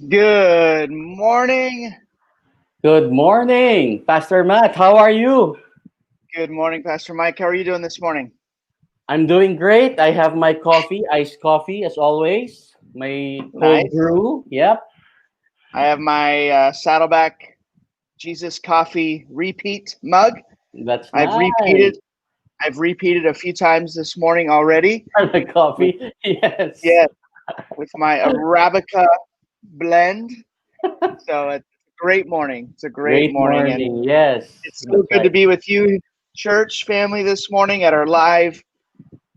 Good morning. Good morning, Pastor Matt. How are you? Good morning, Pastor Mike. How are you doing this morning? I'm doing great. I have my coffee, iced coffee, as always. My cold Nice. brew. Yep, I have my Saddleback Jesus Coffee repeat mug. that's I've nice. repeated. I've repeated a few times this morning already My with coffee. Yes. yeah with my Arabica blend. So it's a great morning. It's a great Great morning, and morning. Yes, it's so that's good to right. be with you, church family, this morning at our live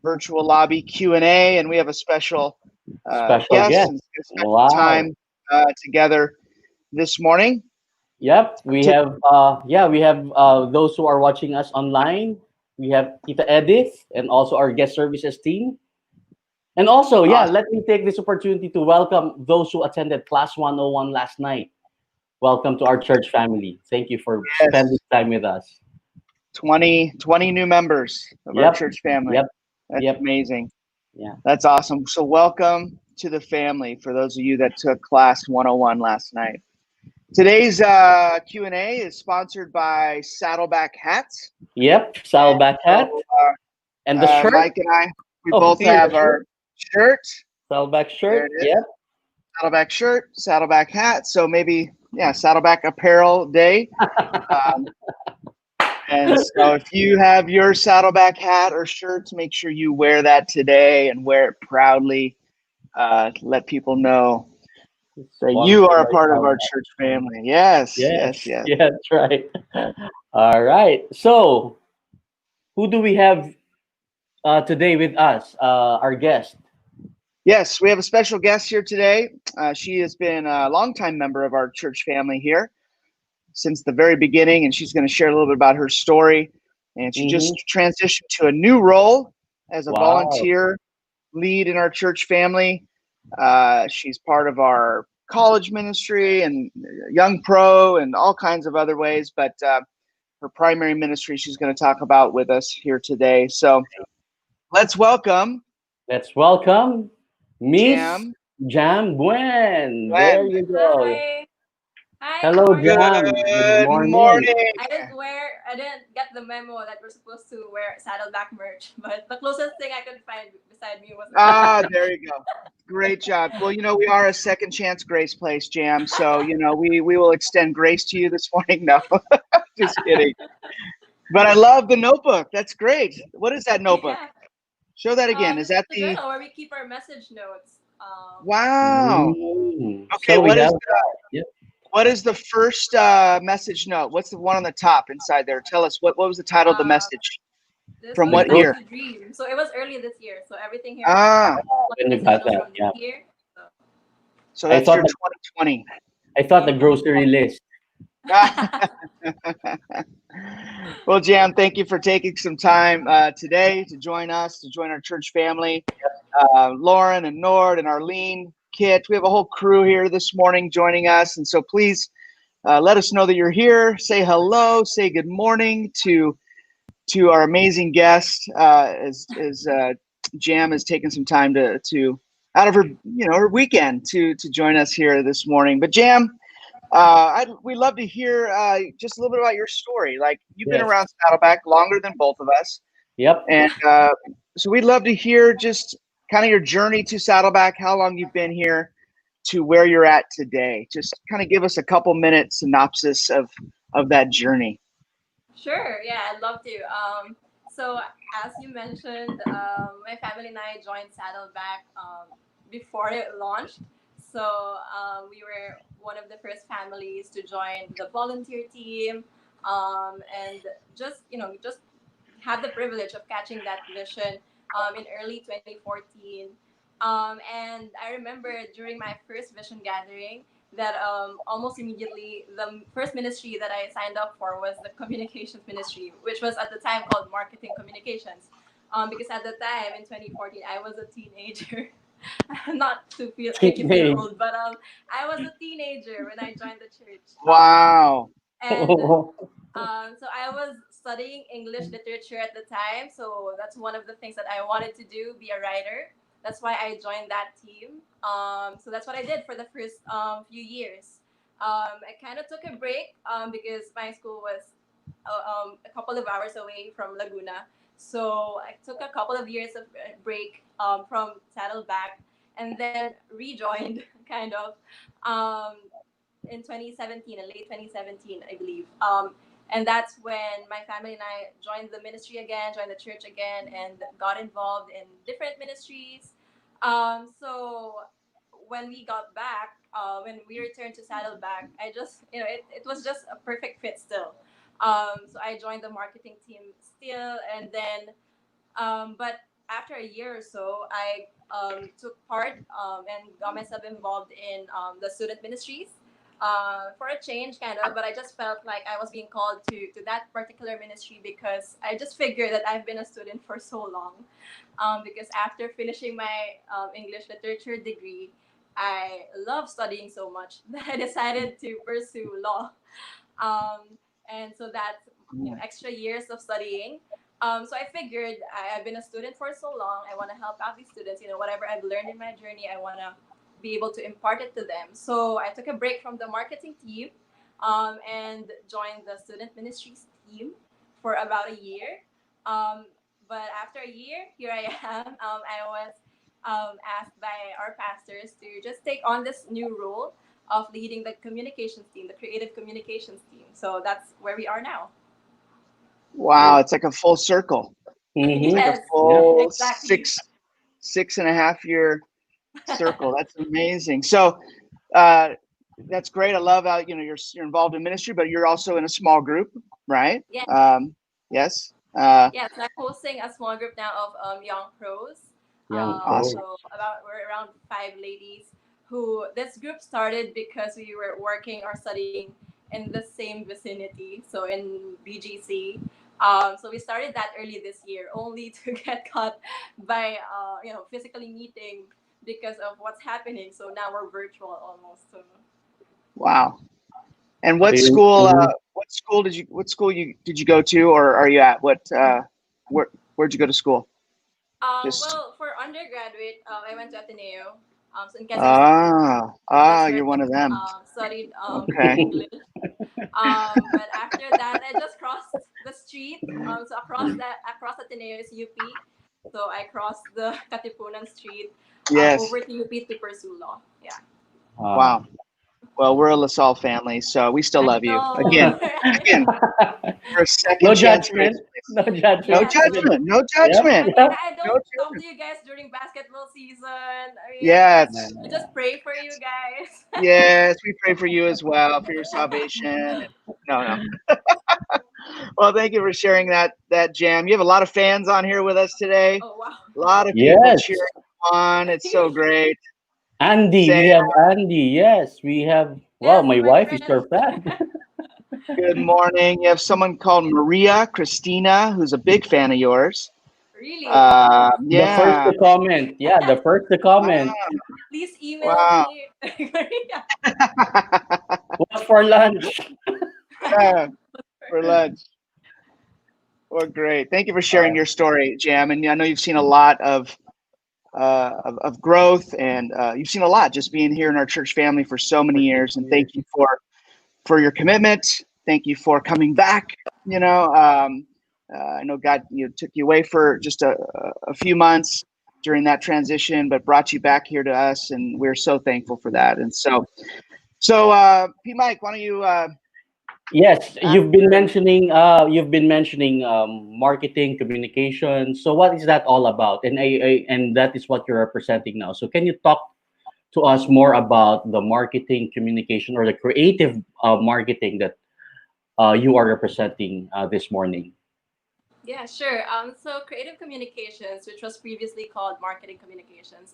virtual lobby Q&A, and we have a special Special guest guest. and a special Wow. time together this morning. Yep. We To, have those who are watching us online. We have Tita Edith and also our guest services team. And also, awesome. let me take this opportunity to welcome those who attended Class 101 last night. Welcome to our church family. Thank you for spending Yes, time with us. 20 new members of our Yep, church family. yep, That's yep. amazing. Yeah. That's awesome. So welcome to the family for those of you that took Class 101 last night. Today's Q&A is sponsored by Saddleback Hats. Yep, And Saddleback so hat and the shirt. Mike and I, we Oh, both here, the have shirt. our shirt. Saddleback There shirt. it is. Yep. Saddleback shirt, Saddleback hat. So maybe, yeah, Saddleback apparel day. Um, and so if you have your Saddleback hat or shirt, make sure you wear that today and wear it proudly. Let people know that you Sponsored are a by part of our Saddleback. church family. Yes, yes, Yes, yes. yeah, that's right. All right. So, who do we have today with us? Our guest. Yes, we have a special guest here today. She has been a longtime member of our church family here since the very beginning, and she's going to share a little bit about her story. And she just Mm-hmm. transitioned to a new role as a Wow. volunteer lead in our church family. She's part of our college ministry and young pro and all kinds of other ways, but her primary ministry she's going to talk about with us here today. So let's welcome Let's welcome Miss Jam Jam Gwen. There Gwen. you go. Hi. Hi, good Hello, morning. Jam. Good Good morning. morning. I didn't get the memo that we're supposed to wear Saddleback merch, but the closest thing I could find beside me was a Ah, t-shirt. there you go. Great job. Well, we are a second chance grace place, Jam. So, we will extend grace to you this morning. No, just kidding. But I love the notebook. That's great. What is that notebook? Yeah. Show that again. Is It's that the the journal where we keep our message notes. wow? Okay, So we have that. Yep. what is the first message note? What's the one on the top inside there? Tell us what was the title of the Uh, message? this From was The what group. Dare year? to Dream. So it was early this year. So everything here is Ah, like When you message got notes that, from this yeah. year. So so I that's thought your the 2020. I thought the grocery list. Well, Jam, thank you for taking some time today to join us, to join our church family. Lauren and Nord and Arlene, Kit, we have a whole crew here this morning joining us. And so please let us know that you're here. Say hello, say good morning to our amazing guest as Jam has taken some time to out of her her weekend to join us here this morning. But Jam, we'd love to hear just a little bit about your story. Like you've been Yes. around Saddleback longer than both of us, Yep. and so we'd love to hear just kind of your journey to Saddleback, how long you've been here, to where you're at today. Just kind of give us a couple minute synopsis of that journey. Sure, yeah, I'd love to. So as you mentioned, my family and I joined Saddleback before it launched. So we were one of the first families to join the volunteer team, and just had the privilege of catching that vision in early 2014. And I remember during my first vision gathering that almost immediately the first ministry that I signed up for was the communications ministry, which was at the time called marketing communications. Because at the time in 2014, I was a teenager. Not to make you feel Teenage. old, but I was a teenager when I joined the church. Wow. And so I was studying English literature at the time, so that's one of the things that I wanted to do, be a writer. That's why I joined that team. So that's what I did for the first few years. I kind of took a break because my school was a couple of hours away from Laguna. So I took a couple of years of break from Saddleback and then rejoined kind of um, in 2017, in late 2017, I believe. And that's when my family and I joined the ministry again, joined the church again, and got involved in different ministries. So when we got back, when we returned to Saddleback, I just, it was just a perfect fit still. So I joined the marketing team still, and then but after a year or so, I took part and got myself involved in the student ministries for a change, kind of. But I just felt like I was being called to that particular ministry because I just figured that I've been a student for so long. Because after finishing my English literature degree, I love studying so much that I decided to pursue law. And so that's extra years of studying. So I figured I've been a student for so long. I want to help out these students. Whatever I've learned in my journey, I want to be able to impart it to them. So I took a break from the marketing team and joined the student ministries team for about a year. Um, but after a year, here I am. I was asked by our pastors to just take on this new role of leading the communications team, the creative communications team. So that's where we are now. Wow, it's like a full circle. It's like Mm-hmm. a Yes, Yeah. full exactly. 6.5 year circle. That's amazing. So uh, that's great. I love how you're involved in ministry, but you're also in a small group, right? Yeah, Yes. yes. I'm hosting a small group now of young pros. Young Awesome. pro. So we're around 5 ladies who this group started because we were working or studying in the same vicinity. So in BGC. So we started that early this year, only to get caught by physically meeting because of what's happening. So now we're virtual almost. So Wow. And So what you, school? mhm. What school did you go to, or are you at? Where'd you go to school? Just well, for undergraduate, I went to Ateneo, so in Quezon City. That's where you're one of them. I studied Okay. English. But after that, I just crossed the street. So across Ateneo is UP. So I crossed the Katipunan Street Yes. over to UP to pursue law. Yeah, Wow. Well, we're a LaSalle family, so we still I love you. know. Again, Right? again, for a No second chance grace, judgment. please. No No judgment. Yes, but judgment. No Yep. judgment. but Yep. I No don't come judgment. to you guys during basketball season. I mean, Yeah, Yes. I yeah. just pray for you guys. Yes. We pray for you as well for your salvation. No, no. Well, thank you for sharing that jam. You have a lot of fans on here with us today. Oh wow. A lot of people cheering Yes. you on. It's so great. Andy, Say we have Andy. Yes, we have. Wow, Yes, my my wife is friend. your fan. good morning. You have someone called Maria Christina, who's a big fan of yours. Really? The first Yeah. to comment. Yeah, the first to comment. Wow. Please email Wow. me. Yeah. What's for lunch? Yeah, for lunch. Well, great. Thank you for sharing your story, Jam. And I know you've seen a lot of growth, and you've seen a lot just being here in our church family for so many For six years. And years. thank you for your commitment. Thank you for coming back. I know God took you away for just a few months during that transition, but brought you back here to us, and we're so thankful for that. And so, P. Mike, why don't you Yes, answer? you've been mentioning marketing, communication. So what is that all about? And that is what you're representing now. So can you talk to us more about the marketing, communication, or the creative marketing that you are representing this morning? Yeah, sure. So creative communications, which was previously called marketing communications.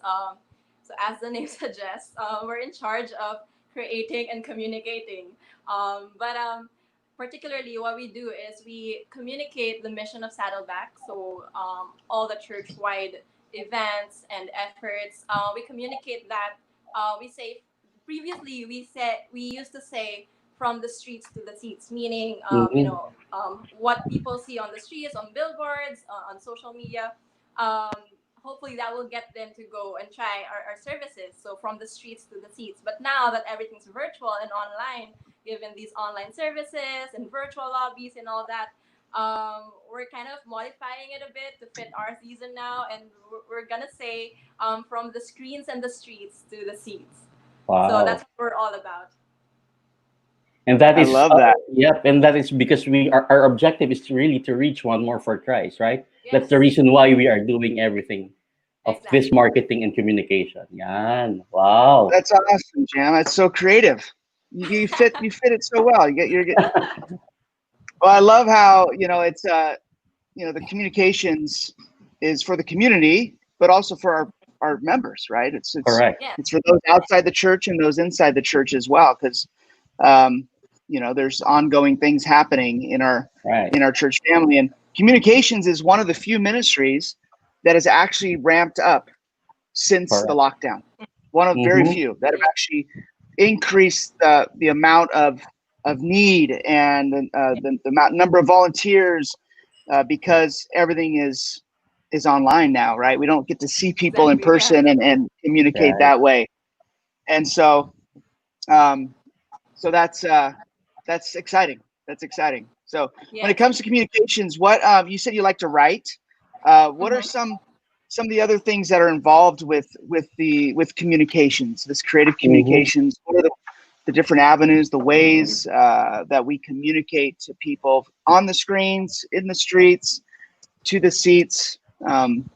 So as the name suggests, we're in charge of creating and communicating. But particularly, what we do is we communicate the mission of Saddleback. So all the church-wide events and efforts, we communicate that. We say previously we used to say from the streets to the seats, meaning Mm-hmm. what people see on the streets, on billboards, on social media. Um, hopefully that will get them to go and try our services. So from the streets to the seats. But now that everything's virtual and online, given these online services and virtual lobbies and all that, we're kind of modifying it a bit to fit our season now, and we're gonna say from the screens and the streets to the seats. So Wow. that's what we're all about. And that I is, love that. yep, and that is because our objective is to really to reach one more for Christ, right? That's the Yes, reason why we are doing everything of this exactly. marketing and communication. Yan. Wow. That's awesome, Jam. That's so creative. You fit it so well. Well, I love how it's the communications is for the community, but also for our members, right? Correct. Yes, It's for those outside the church and those inside the church as well, because um, there's ongoing things happening Right. in our church family, and communications is one of the few ministries that has actually ramped up since the Correct. lockdown. One of very Mm-hmm. few that have yes, actually increased the amount of need and the number of volunteers, because everything is online now, right? We don't get to see people in exactly. Yes, person and communicate Right. that way, and um, so that's exciting. That's exciting. So when it yes. comes to communications, what you said you like to write. What are Mm-hmm. some of the other things that are involved with communications, this creative Mm-hmm. communications? What are the different avenues, the ways that we communicate to people on the screens, in the streets, to the seats? Um,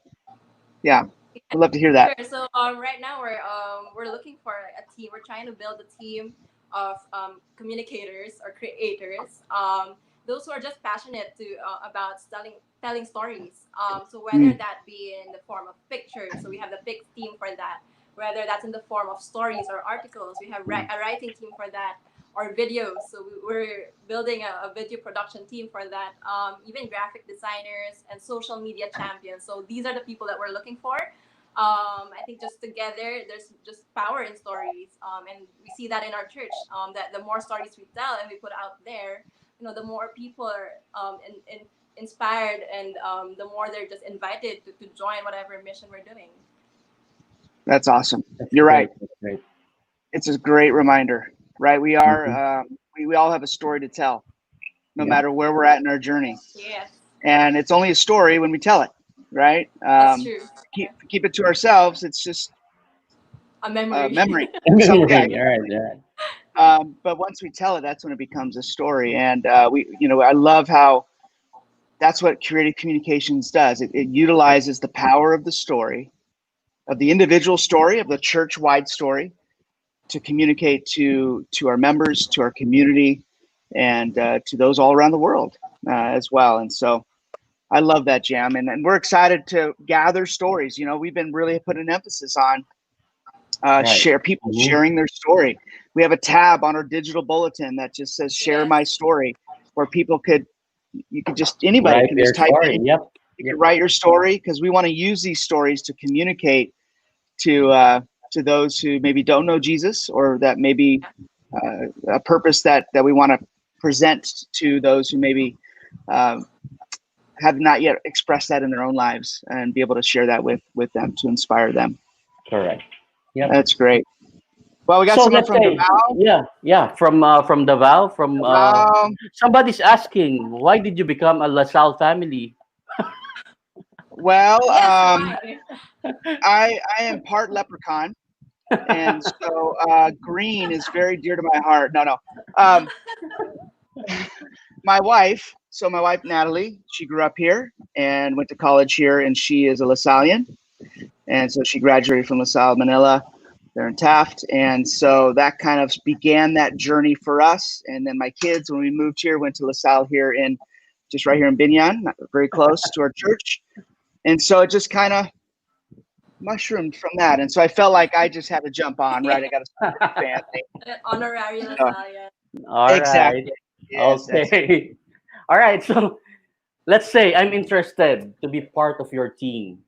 yeah, we'd love to hear that. Sure. So right now we're looking for a team. We're trying to build a team of communicators or creators. Those who are just passionate to about telling stories. So whether Mm, that be in the form of pictures, so we have the pic team for that. Whether that's in the form of stories or articles, we have a writing team for that. Or videos. So we're building a video production team for that. Even graphic designers and social media champions. So these are the people that we're looking for. I think just together, there's just power in stories, and we see that in our church. That the more stories we tell and we put out there, the more people are inspired, and the more they're just invited to join whatever mission we're doing. that's awesome. That's You're right. great. That's great. It's a great reminder, right? Mm-hmm. We all have a story to tell, no Yep. matter where we're at in our journey, Yes, and it's only a story when we tell it, right? that's true. Keep it to ourselves. It's just A memory. memory. So yeah, Memory. All right. All right. but once we tell it, that's when it becomes a story. And I love how that's what creative communications does. It utilizes the power of the story, of the individual story, of the church-wide story, to communicate to our members, to our community, and to those all around the world as well. And so I love that, Jam, and we're excited to gather stories. We've been really putting an emphasis on Right. share people Mm-hmm. sharing their story. We have a tab on our digital bulletin that just says "Share Yes, my story," where people you could just anybody Write can their just type story. in. Yep. You Yep. can write your story, because we want to use these stories to communicate to those who maybe don't know Jesus, or that maybe a purpose that we want to present to those who maybe uh, have not yet expressed that in their own lives, and be able to share that with them to inspire them. Correct. Yep. That's great. Well, we got So someone let's from say, Davao. yeah, yeah, from Davao, from Davao. somebody's asking, why did you become a LaSalle family? Well, yes. Why? I am part leprechaun, and so green is very dear to my heart. No, no. Um, my wife Natalie, she grew up here and went to college here, and she is a LaSallian, and so she graduated from LaSalle Manila. They're in Taft, and so that kind of began that journey for us. And then my kids, when we moved here, went to LaSalle here in just right here in Binyan, very close to our church, and so it just kind of mushroomed from that. And so I felt like I just had to jump on, right? I got to support the family. Honorary So, Lasalle. All right. exactly. Yes, that's it. Okay. All right. So let's say I'm interested to be part of your team,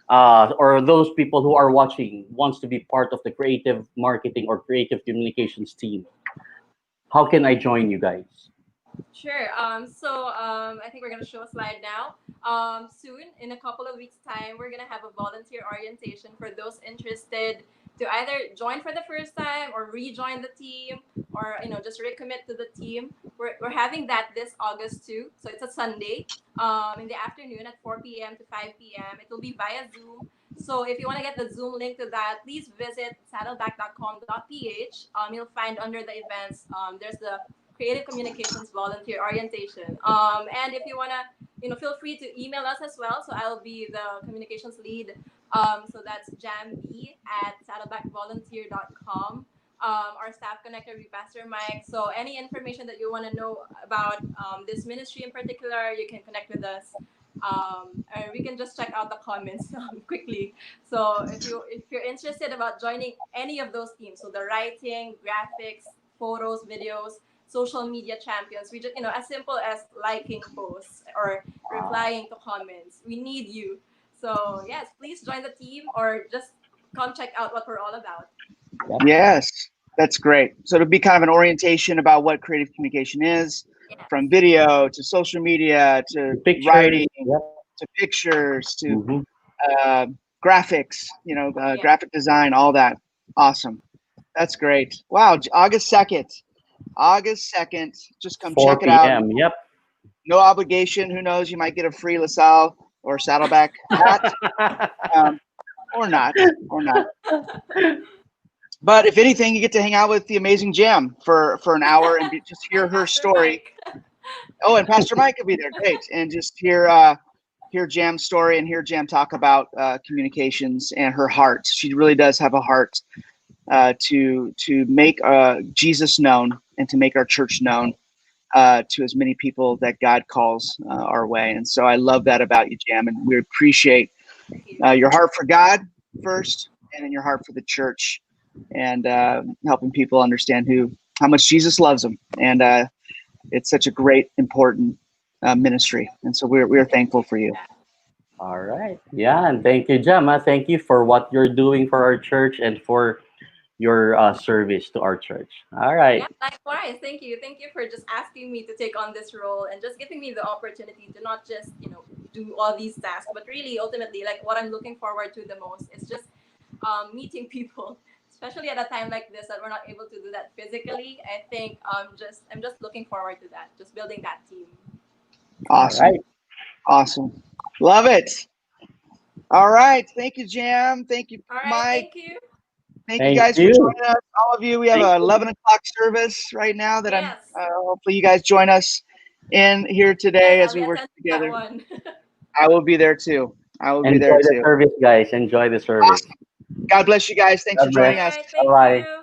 or those people who are watching wants to be part of the creative marketing or creative communications team. How can I join you guys? Sure. I think we're gonna show a slide now. Soon, in a couple of weeks' time, we're gonna have a volunteer orientation for those interested to either join for the first time or rejoin the team, or just recommit to the team. We're having that this August too. So it's a Sunday, in the afternoon at 4 p.m. to 5 p.m. It will be via Zoom. So if you want to get the Zoom link to that, please visit saddleback.com.ph. You'll find under the events, there's the Creative Communications Volunteer Orientation. And if you wanna, feel free to email us as well. So I'll be the communications lead. So that's jamb@saddlebackvolunteer.com. Our staff connector will be Pastor Mike. So any information that you want to know about this ministry in particular, you can connect with us. Or we can just check out the comments quickly. So if you're interested about joining any of those teams, so the writing, graphics, photos, videos, social media champions, we just as simple as liking posts or replying to comments. We need you. So yes, please join the team or just come check out what we're all about. Yes, that's great. So it'll be kind of an orientation about what creative communication is, Yes. from video to social media to Pictures. writing Yep. to pictures to Mhm. graphics, Yeah. graphic design, all that. Awesome. That's great. Wow, August 2nd. August 2nd. Just come check it 4 out. p.m. Yep. No obligation. Who knows? You might get a free LaSalle or Saddleback hat, or not, or not. But if anything, you get to hang out with the amazing Jam for an hour and just hear And her Pastor story. Mike. Oh, and Pastor Mike will be there. Great, and just hear Jam's story and hear Jam talk about communications and her heart. She really does have a heart to make Jesus known and to make our church known to as many people that God calls our way. And so I love that about you, Jam, and we appreciate your heart for God first, and then your heart for the church, and helping people understand how much Jesus loves them. And it's such a great, important ministry. And so we're thankful for you. All right. Yeah, and thank you, Gemma. Thank you for what you're doing for our church and for your service to our church. All Yeah, right. likewise. Thank you. Thank you for just asking me to take on this role and just giving me the opportunity to not just, do all these tasks, but really ultimately like what I'm looking forward to the most is just meeting people, especially at a time like this that we're not able to do that physically. I think I'm just looking forward to that, just building that team. Awesome. All right. Awesome. Love it. All right. Thank you, Jam. Thank you, All right, Mike. thank you. Thank you Thank guys for you. joining us. All of you, we have Thank a you. 11 o'clock service right now that I'm, Yes. hopefully you guys join us in here Yes, today as I'll we be worship attending that together. one. I will be there too. I will be Enjoy there the too. service, guys. Enjoy the service. Awesome. God bless you guys. Thanks for God bless. joining All us. right, Bye thank bye. you.